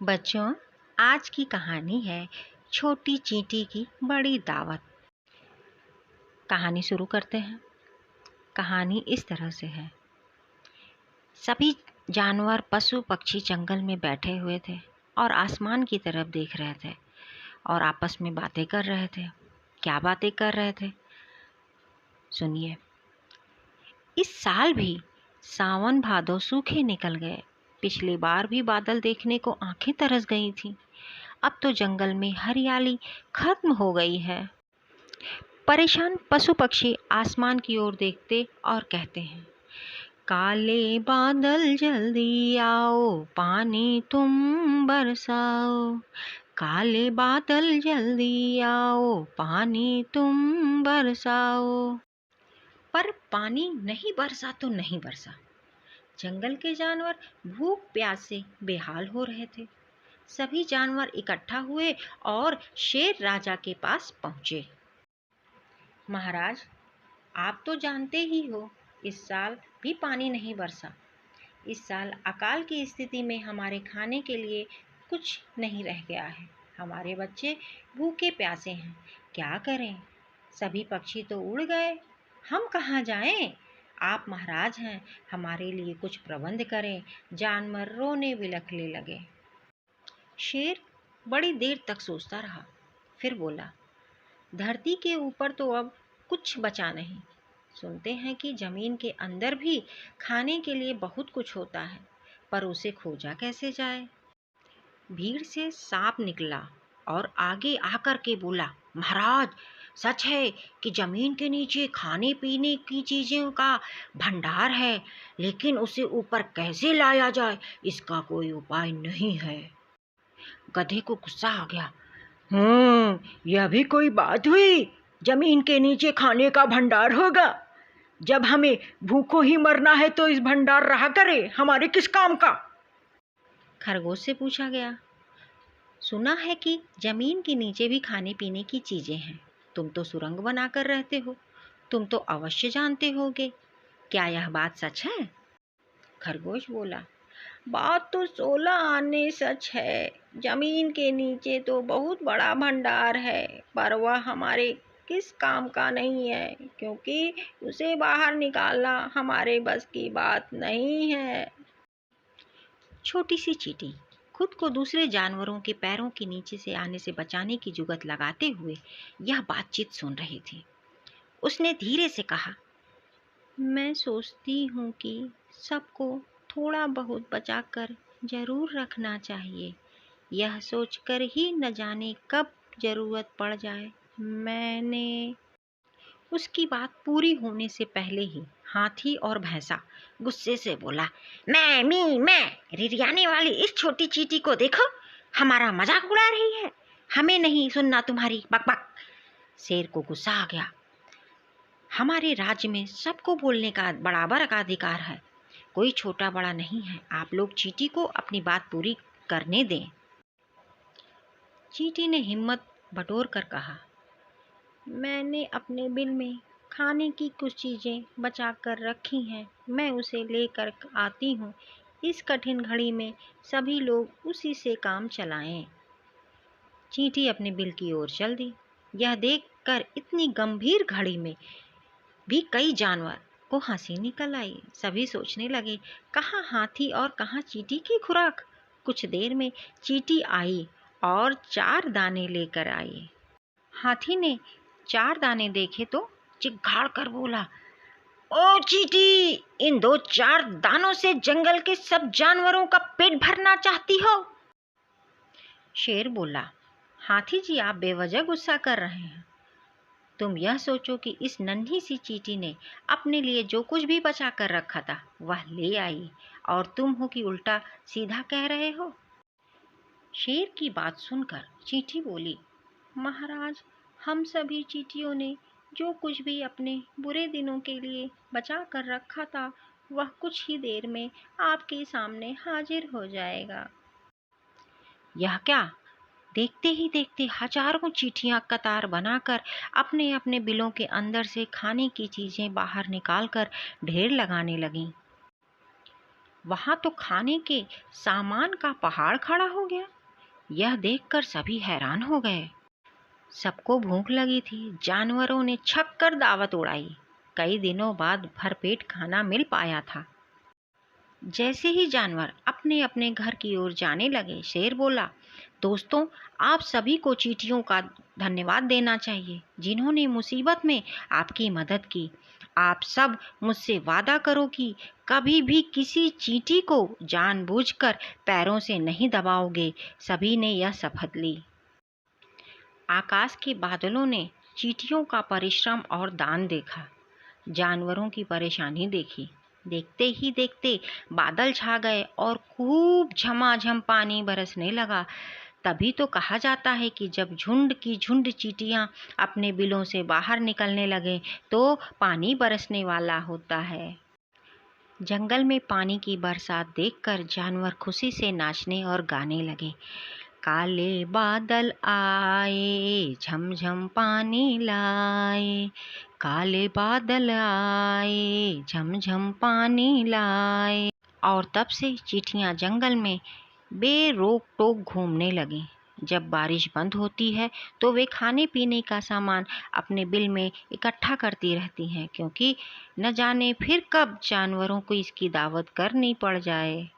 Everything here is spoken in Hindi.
बच्चों, आज की कहानी है छोटी चींटी की बड़ी दावत। कहानी शुरू करते हैं। कहानी इस तरह से है। सभी जानवर, पशु पक्षी जंगल में बैठे हुए थे और आसमान की तरफ देख रहे थे और आपस में बातें कर रहे थे। क्या बातें कर रहे थे, सुनिए। इस साल भी सावन भादो सूखे निकल गए। पिछली बार भी बादल देखने को आंखें तरस गई थीं। अब तो जंगल में हरियाली खत्म हो गई है। परेशान पशु पक्षी आसमान की ओर देखते और कहते हैं, काले बादल जल्दी आओ, पानी तुम बरसाओ। काले बादल जल्दी आओ, पानी तुम बरसाओ। पर पानी नहीं बरसा तो नहीं बरसा। जंगल के जानवर भूख प्यास से बेहाल हो रहे थे। सभी जानवर इकट्ठा हुए और शेर राजा के पास पहुंचे। महाराज, आप तो जानते ही हो, इस साल भी पानी नहीं बरसा। इस साल अकाल की स्थिति में हमारे खाने के लिए कुछ नहीं रह गया है। हमारे बच्चे भूखे प्यासे हैं। क्या करें? सभी पक्षी तो उड़ गए। हम कहाँ जाएं? आप महाराज हैं, हमारे लिए कुछ प्रबंध करें। जानवर रोने बिलखने लगे। शेर बड़ी देर तक सोचता रहा, फिर बोला, धरती के ऊपर तो अब कुछ बचा नहीं। सुनते हैं कि जमीन के अंदर भी खाने के लिए बहुत कुछ होता है, पर उसे खोजा कैसे जाए? भीड़ से सांप निकला और आगे आकर के बोला, महाराज, सच है कि जमीन के नीचे खाने पीने की चीजों का भंडार है, लेकिन उसे ऊपर कैसे लाया जाए, इसका कोई उपाय नहीं है। गधे को गुस्सा आ गया। यह भी कोई बात हुई? जमीन के नीचे खाने का भंडार होगा? जब हमें भूखों ही मरना है तो इस भंडार रहा करे हमारे किस काम का? खरगोश से पूछा गया। सुना है कि जमीन के नीचे भी खाने पीने की चीजें हैं। तुम तो सुरंग बनाकर रहते हो, तुम तो अवश्य जानते होगे। क्या यह बात सच है? खरगोश बोला, बात तो 16 आने सच है। जमीन के नीचे तो बहुत बड़ा भंडार है, पर वह हमारे किस काम का नहीं है, क्योंकि उसे बाहर निकालना हमारे बस की बात नहीं है। छोटी सी चींटी खुद को दूसरे जानवरों के पैरों के नीचे से आने से बचाने की जुगत लगाते हुए यह बातचीत सुन रही थी। उसने धीरे से कहा, मैं सोचती हूँ कि सबको थोड़ा बहुत बचाकर जरूर रखना चाहिए। यह सोचकर ही न जाने कब जरूरत पड़ जाए। मैंने उसकी बात पूरी होने से पहले ही हाथी और भैंसा गुस्से से बोला, मैं रिरियाने वाली इस छोटी चींटी को देखो, हमारा मजाक उड़ा रही है। हमें नहीं सुनना तुम्हारी बकबक। शेर को गुस्सा आ गया। हमारे राज्य में सबको बोलने का बराबर का अधिकार है, कोई छोटा बड़ा नहीं है। आप लोग चींटी को अपनी बात पूरी करने दें। चींटी ने हिम्मत बटोर कर कहा, मैंने अपने बिल में खाने की कुछ चीज़ें बचा कर रखी हैं, मैं उसे लेकर आती हूँ। इस कठिन घड़ी में सभी लोग उसी से काम चलाएं। चींटी अपने बिल की ओर चल दी। यह देखकर इतनी गंभीर घड़ी में भी कई जानवर को हंसी निकल आई। सभी सोचने लगे, कहाँ हाथी और कहाँ चींटी की खुराक। कुछ देर में चींटी आई और 4 दाने लेकर आई। हाथी ने 4 दाने देखे तो चिघाड़ कर बोला, ओ चींटी, इन 2-4 दानों से जंगल के सब जानवरों का पेट भरना चाहती हो? शेर बोला, हाथी जी, आप बेवजह गुस्सा कर रहे हैं। तुम यह सोचो कि इस नन्ही सी चींटी ने अपने लिए जो कुछ भी बचा कर रखा था वह ले आई, और तुम हो कि उल्टा सीधा कह रहे हो। शेर की बात सुनकर चींटी बोली, महाराज, हम सभी चींटियों ने जो कुछ भी अपने बुरे दिनों के लिए बचा कर रखा था वह कुछ ही देर में आपके सामने हाजिर हो जाएगा। यह क्या? देखते ही देखते हजारों चींटियां कतार बनाकर अपने अपने बिलों के अंदर से खाने की चीजें बाहर निकालकर ढेर लगाने लगीं। वहाँ तो खाने के सामान का पहाड़ खड़ा हो गया। यह देखकर सभी हैरान हो गए। सबको भूख लगी थी। जानवरों ने छक कर दावत उड़ाई। कई दिनों बाद भरपेट खाना मिल पाया था। जैसे ही जानवर अपने अपने घर की ओर जाने लगे, शेर बोला, दोस्तों, आप सभी को चींटियों का धन्यवाद देना चाहिए, जिन्होंने मुसीबत में आपकी मदद की। आप सब मुझसे वादा करो कि कभी भी किसी चींटी को जानबूझकर पैरों से नहीं दबाओगे। सभी ने यह शपथ ली। आकाश के बादलों ने चींटियों का परिश्रम और दान देखा, जानवरों की परेशानी देखी। देखते ही देखते बादल छा गए और खूब झमाझम पानी बरसने लगा। तभी तो कहा जाता है कि जब झुंड की झुंड चींटियां अपने बिलों से बाहर निकलने लगे तो पानी बरसने वाला होता है। जंगल में पानी की बरसात देखकर जानवर खुशी से नाचने और गाने लगे। काले बादल आए, झमझम पानी लाए। काले बादल आए, झमझम पानी लाए। और तब से चींटियां जंगल में बेरोक टोक घूमने लगीं। जब बारिश बंद होती है तो वे खाने पीने का सामान अपने बिल में इकट्ठा करती रहती हैं, क्योंकि न जाने फिर कब जानवरों को इसकी दावत करनी पड़ जाए।